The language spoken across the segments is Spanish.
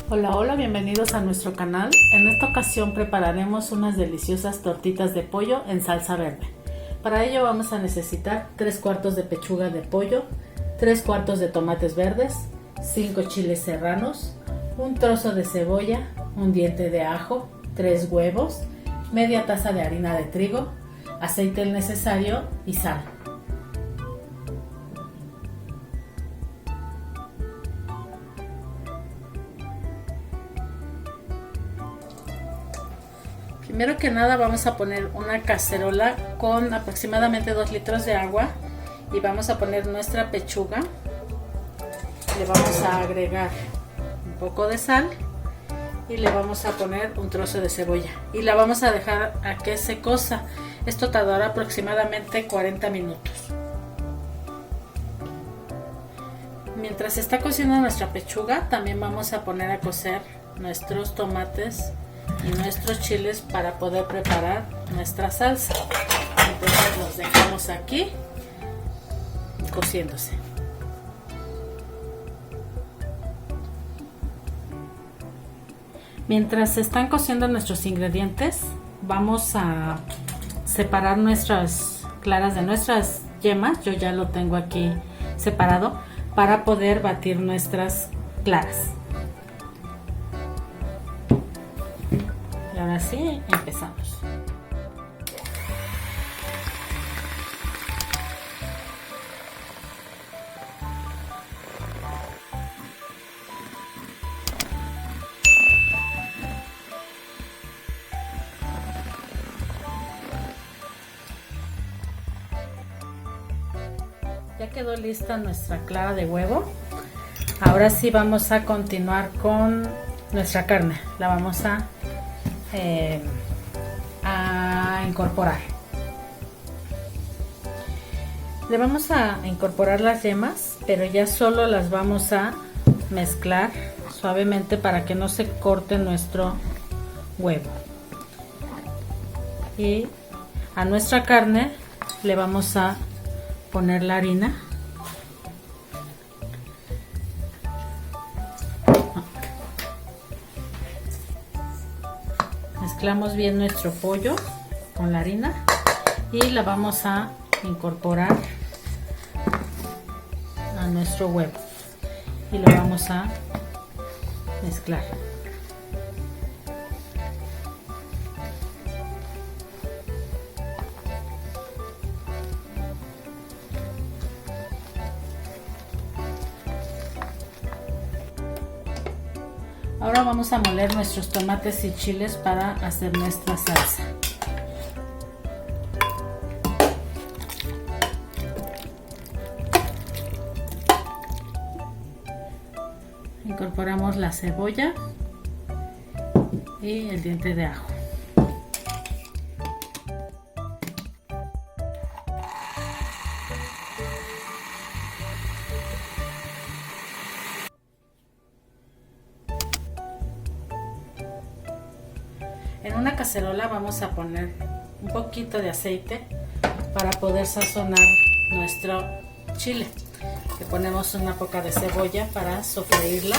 Hola, hola, bienvenidos a nuestro canal. En esta ocasión prepararemos unas deliciosas tortitas de pollo en salsa verde. Para ello vamos a necesitar 3/4 de pechuga de pollo, 3/4 de tomates verdes, 5 chiles serranos, un trozo de cebolla, un diente de ajo, 3 huevos, media taza de harina de trigo, aceite el necesario y sal. Primero que nada vamos a poner una cacerola con aproximadamente 2 litros de agua y vamos a poner nuestra pechuga. Le vamos a agregar un poco de sal y le vamos a poner un trozo de cebolla y la vamos a dejar a que se cosa. Esto tardará aproximadamente 40 minutos. Mientras está cociendo nuestra pechuga, también vamos a poner a cocer nuestros tomates y nuestros chiles para poder preparar nuestra salsa. Entonces los dejamos aquí cociéndose. Mientras se están cociendo nuestros ingredientes, vamos a separar nuestras claras de nuestras yemas. Yo ya lo tengo aquí separado para poder batir nuestras claras. Y ahora sí, empezamos. Ya quedó lista nuestra clara de huevo. Ahora sí vamos a continuar con nuestra carne. La vamos a incorporar. Le vamos a incorporar las yemas, pero ya solo las vamos a mezclar suavemente para que no se corte nuestro huevo. Y a nuestra carne le vamos a poner la harina. Mezclamos bien nuestro pollo con la harina y la vamos a incorporar a nuestro huevo y lo vamos a mezclar. Ahora vamos a moler nuestros tomates y chiles para hacer nuestra salsa. Incorporamos la cebolla y el diente de ajo. En una cacerola vamos a poner un poquito de aceite para poder sazonar nuestro chile. Le ponemos una poca de cebolla para sofreírla.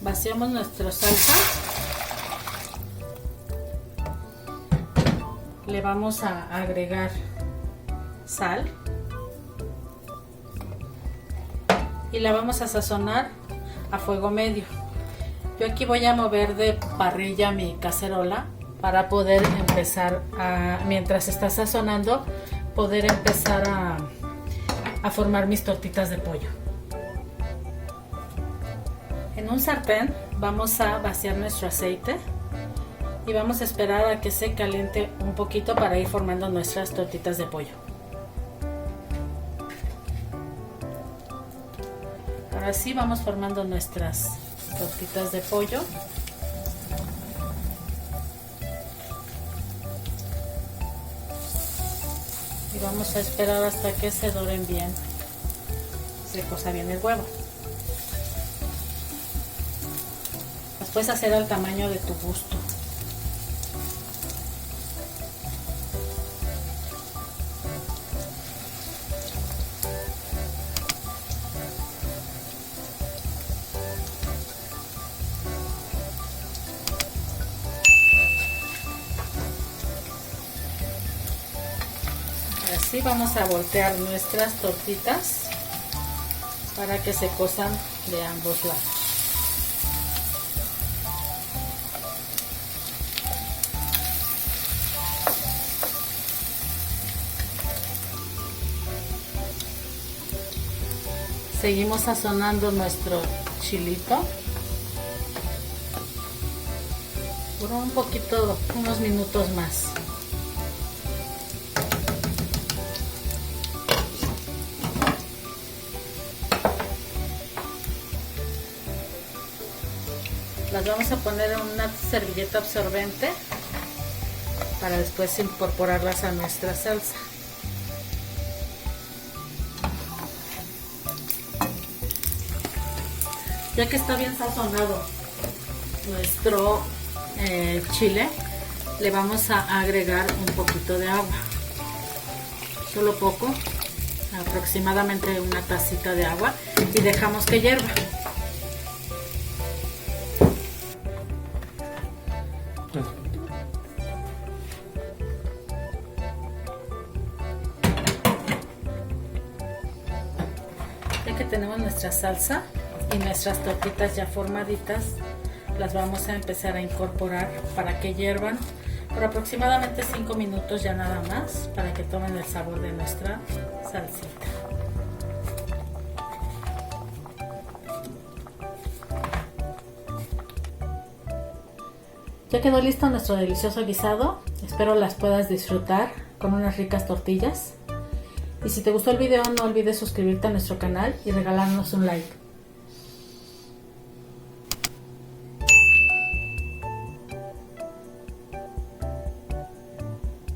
Vaciamos nuestra salsa. Le vamos a agregar sal y la vamos a sazonar a fuego medio. Yo aquí voy a mover de parrilla mi cacerola para poder empezar mientras está sazonando, poder empezar a formar mis tortitas de pollo. En un sartén vamos a vaciar nuestro aceite y vamos a esperar a que se caliente un poquito para ir formando nuestras tortitas de pollo. Ahora sí vamos formando nuestras tortitas de pollo. Y vamos a esperar hasta que se doren bien, se cosa bien el huevo. Las puedes hacer al tamaño de tu gusto. Así vamos a voltear nuestras tortitas para que se cosan de ambos lados. Seguimos sazonando nuestro chilito por un poquito, unos minutos más. Las vamos a poner en una servilleta absorbente para después incorporarlas a nuestra salsa. Ya que está bien sazonado nuestro chile, le vamos a agregar un poquito de agua, solo poco, aproximadamente una tacita de agua, y dejamos que hierva. Ya que tenemos nuestra salsa y nuestras tortitas ya formaditas, las vamos a empezar a incorporar para que hiervan por aproximadamente 5 minutos, ya nada más, para que tomen el sabor de nuestra salsita. Ya quedó listo nuestro delicioso guisado, espero las puedas disfrutar con unas ricas tortillas. Y si te gustó el video, no olvides suscribirte a nuestro canal y regalarnos un like.